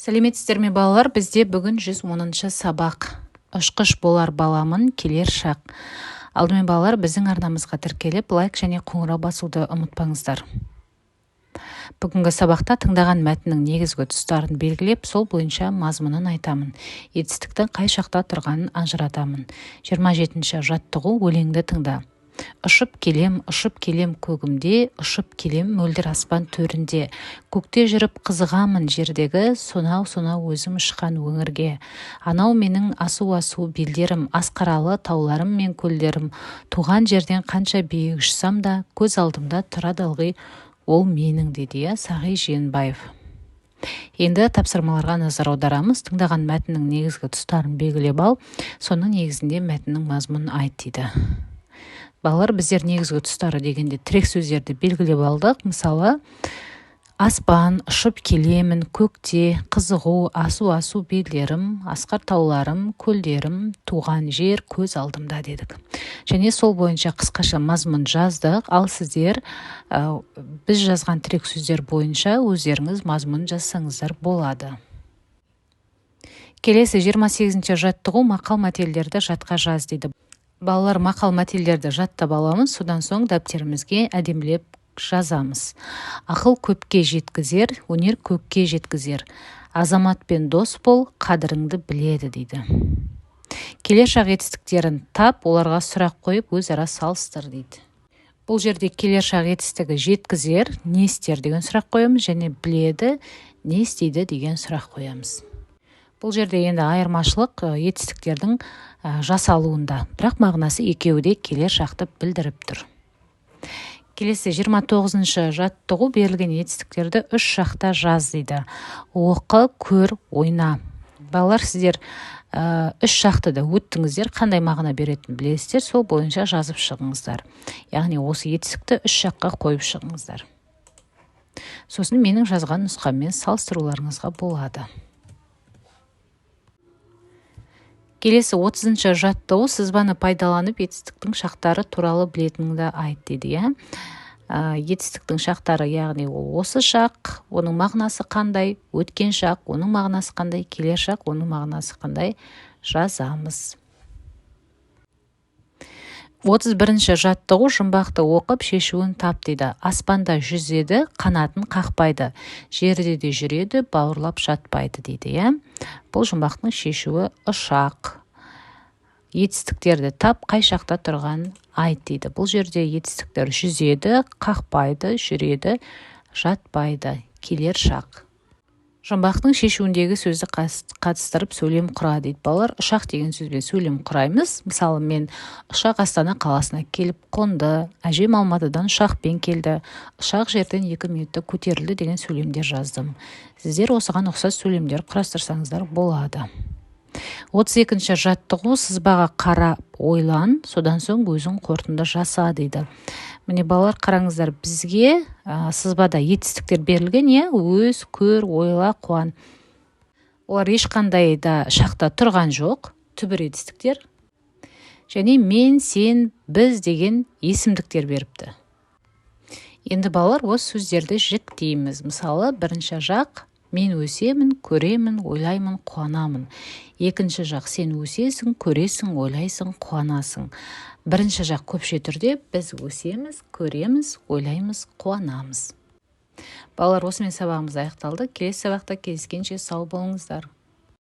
Сәлеметсіздер ме балалар, бізде бүгін 110-шы сабақ. Ұшқыш болар баламын, келер шақ. Алдымен балалар, біздің арнамызға тіркеліп, лайк және қоңырау басуды ұмытпаңыздар. Бүгінгі сабақта тыңдаған мәтіннің негізгі тұстарын белгілеп, сол бойынша мазмұнын айтамын. Етістіктің қай шақта тұрғанын ажыратамын. 27-ші жаттығу, өлеңді тыңда. Ұшып келем көгімде, ұшып келем мөлдір аспан төрінде. Көкте жүріп қызығамын жердегі, сонау өзім ұшқан өңірге. Анау менің асу белдерім, асқаралы тауларым мен көлдерім. Туған жерден қанша биік ұшсам да, көз алдымда тұрады ылғи, ол менің, дейді Сағи Жиенбаев. Енді тапсырмаларға назар аударамыз. Тыңдаған мәтіннің негізгі тұстарын белгілеп ал, соның негізінде мәтіннің мазмұнын айт дейді. Балалар, біздер негізгі тұстары дегенде тірек сөздерді белгілеп алдық. Мысалы, аспан, ұшып келемін, көкте, қызығу, асу белдерім, асқар тауларым, көлдерім, туған жер, көз алдымда дедік. Және сол бойынша қысқаша мазмұн жаздық. Ал сіздер біз жазған тірек сөздер бойынша өздеріңіз мазмұн жазсаңыздар болады. Келесі 28-ші жаттығу, мақал-мәтелдерді жатқа жаз дейді. Балалар, мақал-мәтелдерді жаттап аламыз, содан соң дәптерімізге әдемілеп жазамыз. Ақыл көпке жеткізер, өнер көкке жеткізер. Азаматпен дос бол, қадіріңді біледі дейді. Келер шақ етістіктерін тап, оларға сұрақ қойып, өзара салыстыр дейді. Бұл жерде келер шақ етістігі жеткізер, не істер деген сұрақ қоямыз, және біледі, не істейді деген сұрақ қоямыз. Бұл жерде енді айырмашылық етістіктердің жасалуында, бірақ мағынасы екеуі де келер шақты білдіріп тұр. Келесі 29-шы жаттығу, берілген етістіктерді 3 шақта жаз дейді. Оқы, көр, ойна. Балалар, сіздер 3 шақты да өттіңіздер, қандай мағына беретінін білесіздер, сол бойынша жазып шығыңыздар. Яғни осы етістікті 3 шаққа қойып шығыңыздар. Сосын менің жазған нұсқаммен салыстыруларыңызға болады. Келесі 30-шы жаттығу, сызбаны пайдаланып етістіктің шақтары туралы білетініңді айт дейді. Етістіктің шақтары, яғни осы шақ, оның мағынасы қандай, өткен шақ, оның мағынасы қандай, келер шақ, оның мағынасы қандай жазамыз. 31-ші жаттығу, жұмбақты оқып шешуін тап дейді. Аспанда жүзеді, қанатын қақпайды, жерде де жүреді, бауырлап жатпайды дейді. Бұл жұмбақтың шешуі ұшақ. Етістіктерді тап, қай шақта тұрған айт дейді. Бұл жерде етістіктер жүзеді, қақпайды, жүреді, жатпайды, келер шақ. Жұмбақтың шешуіндегі сөзді қатыстырып сөйлем құра дейді. Балалар, ұшақ деген сөзбен сөйлем құраймыз. Мысалы, мен ұшақ Астана қаласына келіп қонды, әжем Алматыдан ұшақпен келді, ұшақ жерден 2 минутта көтерілді деген сөйлемдер жаздым. Сіздер осыған ұқсас сөйлемдер құрастырсаңыздар болады. 32-ші жаттығу, сызбаға қарап ойлан, содан соң өзің қорытынды жаса дейді. Міне балалар, қараңыздар, бізге сызбада етістіктер берілген, өз, көр, ойла, қуан. Олар ешқандай да шақта тұрған жоқ, түбір етістіктер. Және мен, сен, біз деген есімдіктер беріпті. Енді балалар, осы сөздерді жіктейміз. Мысалы, бірінші жақ, мен өсемін, көремін, ойлаймын, қуанамын. Екінші жақ, сен өсесің, көресің, ойлайсың, қуанасың. Бірінші жақ көпше түрде біз өсеміз, көреміз, ойлаймыз, қуанамыз. Балалар, осымен сабағымыз аяқталды. Келесі сабақта кездескенше сау болыңыздар.